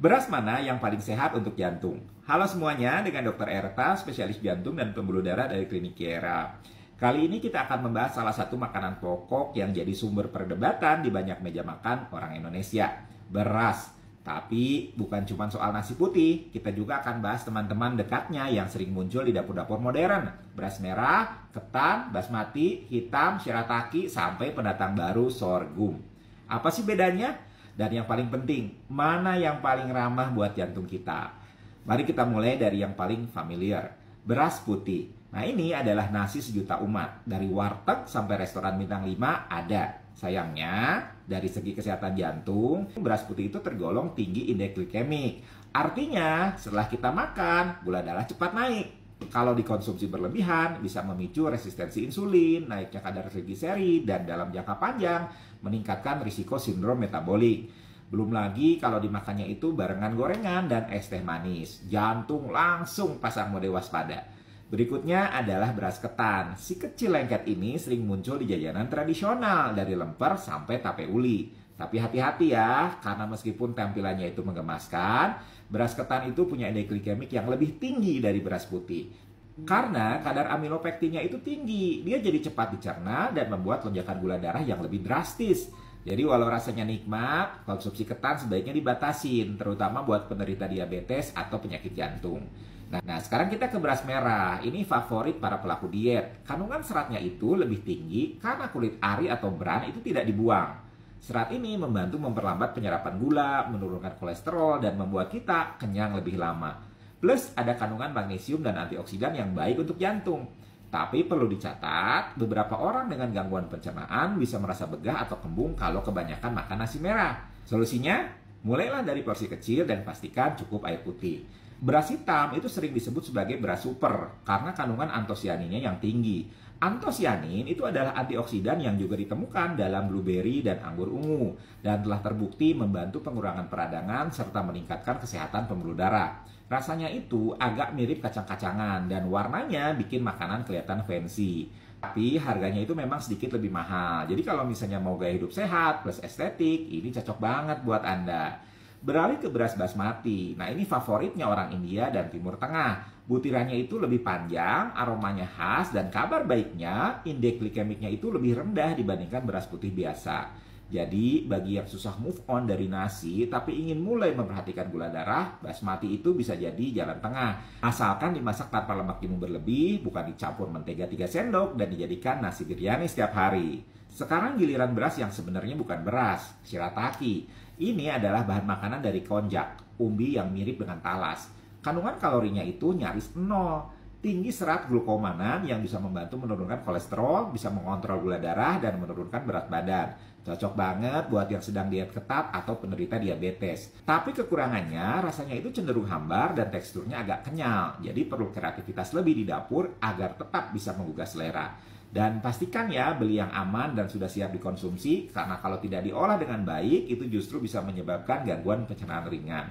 Beras mana yang paling sehat untuk jantung? Halo semuanya, dengan Dr. Erta, spesialis jantung dan pembuluh darah dari Klinik Kiera. Kali ini kita akan membahas salah satu makanan pokok yang jadi sumber perdebatan di banyak meja makan orang Indonesia, beras. Tapi bukan cuma soal nasi putih, kita juga akan bahas teman-teman dekatnya yang sering muncul di dapur-dapur modern. Beras merah, ketan, basmati, hitam, shirataki, sampai pendatang baru sorghum. Apa sih bedanya? Dan yang paling penting, mana yang paling ramah buat jantung kita? Mari kita mulai dari yang paling familiar, beras putih. Nah, ini adalah nasi sejuta umat. Dari warteg sampai restoran bintang 5 ada. Sayangnya, dari segi kesehatan jantung, beras putih itu tergolong tinggi indeks glikemik. Artinya, setelah kita makan, gula darah cepat naik. Kalau dikonsumsi berlebihan, bisa memicu resistensi insulin, naiknya kadar trigliserid, dan dalam jangka panjang, meningkatkan risiko sindrom metabolik. Belum lagi kalau dimakannya itu barengan gorengan dan es teh manis. Jantung langsung pasang mode waspada. Berikutnya adalah beras ketan. Si kecil lengket ini sering muncul di jajanan tradisional dari lemper sampai tape uli. Tapi hati-hati ya, karena meskipun tampilannya itu menggemaskan, beras ketan itu punya indeks glikemik yang lebih tinggi dari beras putih. Karena kadar amilopektinnya itu tinggi, dia jadi cepat dicerna dan membuat lonjakan gula darah yang lebih drastis. Jadi walau rasanya nikmat, konsumsi ketan sebaiknya dibatasin, terutama buat penderita diabetes atau penyakit jantung. Nah, sekarang kita ke beras merah. Ini favorit para pelaku diet. Kandungan seratnya itu lebih tinggi karena kulit ari atau bran itu tidak dibuang. Serat ini membantu memperlambat penyerapan gula, menurunkan kolesterol, dan membuat kita kenyang lebih lama. Plus ada kandungan magnesium dan antioksidan yang baik untuk jantung. Tapi perlu dicatat, beberapa orang dengan gangguan pencernaan bisa merasa begah atau kembung kalau kebanyakan makan nasi merah. Solusinya, mulailah dari porsi kecil dan pastikan cukup air putih. Beras hitam itu sering disebut sebagai beras super karena kandungan antosianinnya yang tinggi. Antosianin itu adalah antioksidan yang juga ditemukan dalam blueberry dan anggur ungu dan telah terbukti membantu pengurangan peradangan serta meningkatkan kesehatan pembuluh darah. Rasanya itu agak mirip kacang-kacangan dan warnanya bikin makanan kelihatan fancy. Tapi harganya itu memang sedikit lebih mahal. Jadi kalau misalnya mau gaya hidup sehat plus estetik, ini cocok banget buat Anda. Beralih ke beras basmati. Nah, ini favoritnya orang India dan Timur Tengah. Butirannya itu lebih panjang, aromanya khas, dan kabar baiknya, indeks glikemiknya itu lebih rendah dibandingkan beras putih biasa. Jadi, bagi yang susah move on dari nasi, tapi ingin mulai memperhatikan gula darah, basmati itu bisa jadi jalan tengah. Asalkan dimasak tanpa lemak jenuh berlebih, bukan dicampur mentega 3 sendok, dan dijadikan nasi biryani setiap hari. Sekarang giliran beras yang sebenarnya bukan beras, shirataki. Ini adalah bahan makanan dari konjak, umbi yang mirip dengan talas. Kandungan kalorinya itu nyaris 0. Tinggi serat glukomanan yang bisa membantu menurunkan kolesterol, bisa mengontrol gula darah, dan menurunkan berat badan. Cocok banget buat yang sedang diet ketat atau penderita diabetes. Tapi kekurangannya, rasanya itu cenderung hambar dan teksturnya agak kenyal. Jadi perlu kreativitas lebih di dapur agar tetap bisa menggugah selera. Dan pastikan ya beli yang aman dan sudah siap dikonsumsi, karena kalau tidak diolah dengan baik itu justru bisa menyebabkan gangguan pencernaan ringan.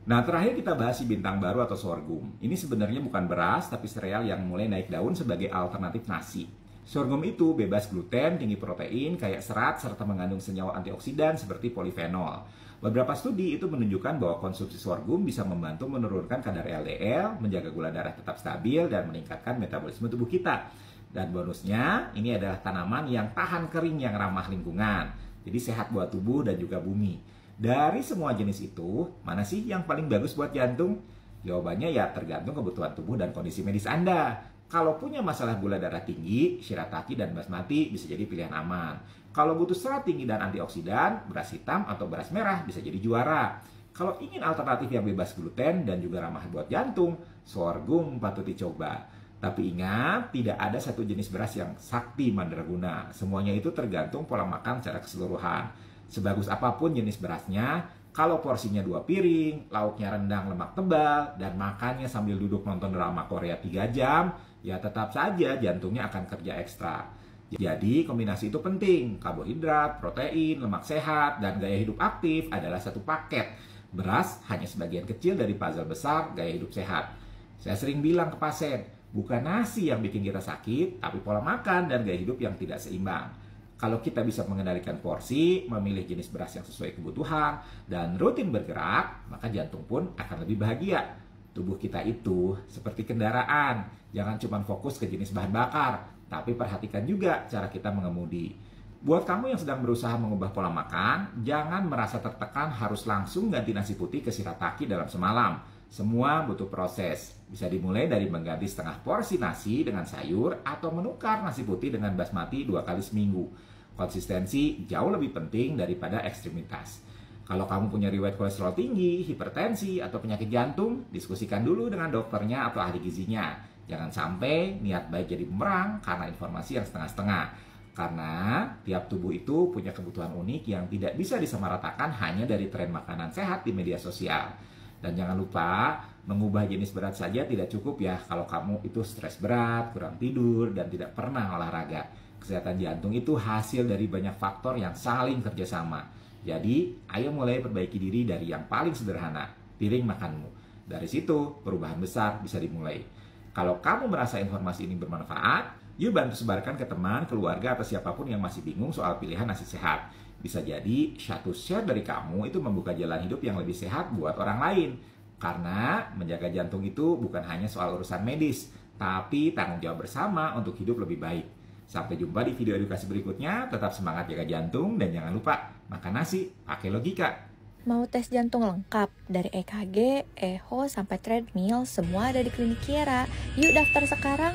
Nah, terakhir kita bahas si bintang baru atau sorghum. Ini sebenarnya bukan beras, tapi sereal yang mulai naik daun sebagai alternatif nasi. Sorghum itu bebas gluten, tinggi protein, kaya serat, serta mengandung senyawa antioksidan seperti polifenol. Beberapa studi itu menunjukkan bahwa konsumsi sorghum bisa membantu menurunkan kadar LDL, menjaga gula darah tetap stabil, dan meningkatkan metabolisme tubuh kita. Dan bonusnya, ini adalah tanaman yang tahan kering yang ramah lingkungan. Jadi sehat buat tubuh dan juga bumi. Dari semua jenis itu, mana sih yang paling bagus buat jantung? Jawabannya ya tergantung kebutuhan tubuh dan kondisi medis Anda. Kalau punya masalah gula darah tinggi, shirataki dan basmati bisa jadi pilihan aman. Kalau butuh serat tinggi dan antioksidan, beras hitam atau beras merah bisa jadi juara. Kalau ingin alternatif yang bebas gluten dan juga ramah buat jantung, sorghum patut dicoba. Tapi ingat, tidak ada satu jenis beras yang sakti mandraguna. Semuanya itu tergantung pola makan secara keseluruhan. Sebagus apapun jenis berasnya, kalau porsinya 2 piring, lauknya rendang lemak tebal, dan makannya sambil duduk nonton drama Korea 3 jam, ya tetap saja jantungnya akan kerja ekstra. Jadi kombinasi itu penting. Karbohidrat, protein, lemak sehat, dan gaya hidup aktif adalah satu paket. Beras hanya sebagian kecil dari puzzle besar gaya hidup sehat. Saya sering bilang ke pasien, bukan nasi yang bikin kita sakit, tapi pola makan dan gaya hidup yang tidak seimbang. Kalau kita bisa mengendalikan porsi, memilih jenis beras yang sesuai kebutuhan, dan rutin bergerak, maka jantung pun akan lebih bahagia. Tubuh kita itu seperti kendaraan, jangan cuma fokus ke jenis bahan bakar, tapi perhatikan juga cara kita mengemudi. Buat kamu yang sedang berusaha mengubah pola makan, jangan merasa tertekan harus langsung ganti nasi putih ke shirataki dalam semalam. Semua butuh proses. Bisa dimulai dari mengganti setengah porsi nasi dengan sayur atau menukar nasi putih dengan basmati 2 kali seminggu. Konsistensi jauh lebih penting daripada ekstremitas. Kalau kamu punya riwayat kolesterol tinggi, hipertensi, atau penyakit jantung, diskusikan dulu dengan dokternya atau ahli gizinya. Jangan sampai niat baik jadi bumerang karena informasi yang setengah-setengah. Karena tiap tubuh itu punya kebutuhan unik yang tidak bisa disamaratakan hanya dari tren makanan sehat di media sosial. Dan jangan lupa, mengubah jenis berat saja tidak cukup ya kalau kamu itu stres berat, kurang tidur, dan tidak pernah olahraga. Kesehatan jantung itu hasil dari banyak faktor yang saling kerjasama. Jadi, ayo mulai perbaiki diri dari yang paling sederhana, piring makanmu. Dari situ, perubahan besar bisa dimulai. Kalau kamu merasa informasi ini bermanfaat, yuk bantu sebarkan ke teman, keluarga, atau siapapun yang masih bingung soal pilihan nasi sehat. Bisa jadi satu share dari kamu itu membuka jalan hidup yang lebih sehat buat orang lain. Karena menjaga jantung itu bukan hanya soal urusan medis, tapi tanggung jawab bersama untuk hidup lebih baik. Sampai jumpa di video edukasi berikutnya, tetap semangat jaga jantung dan jangan lupa makan nasi pakai logika. Mau tes jantung lengkap dari EKG, echo sampai treadmill, semua ada di Klinik Kiera. Yuk daftar sekarang.